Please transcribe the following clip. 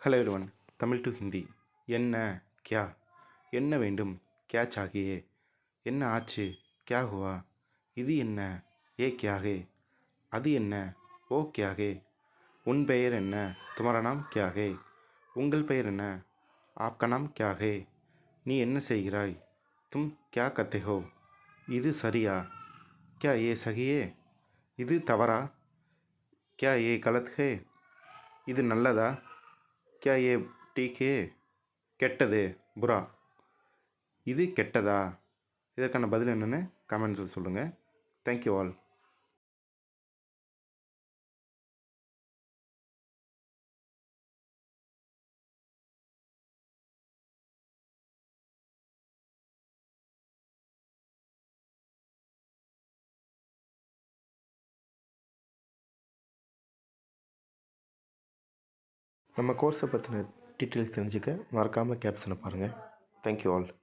Hello everyone. Tamil to Hindi. என்ன கியா? என்ன வேண்டும்? கியா சாகியே? என்ன ஆச்சு? கியா ஹுவா? இது என்ன? ஏ கியா ஹே? அது என்ன? ஓ கியா ஹே? உன் பெயர் என்ன? துமாரா நாம் கியா ஹே? உங்கள் பெயர் என்ன? ஆப்கா நாம் கியா ஹே? நீ என்ன செய்கிறாய்? தும் கியா கர்த்தே ஹோ? இது சரியா? கியா ஏ சகியே? இது தவறா? கியா ஏ கலத் ஹே? இது நல்லதா? கியா ஏ டீக் ஹே? கெட்டது புரா. இது கெட்டதா? இதற்கான பதில் என்னென்னு கமெண்ட்ஸில் சொல்லுங்கள். Thank you all. நம்ம கோர்ஸை பற்றின டீட்டெயில்ஸ் தெரிஞ்சுக்க மறக்காமல் கேப்ஷனை பாருங்கள். Thank you all.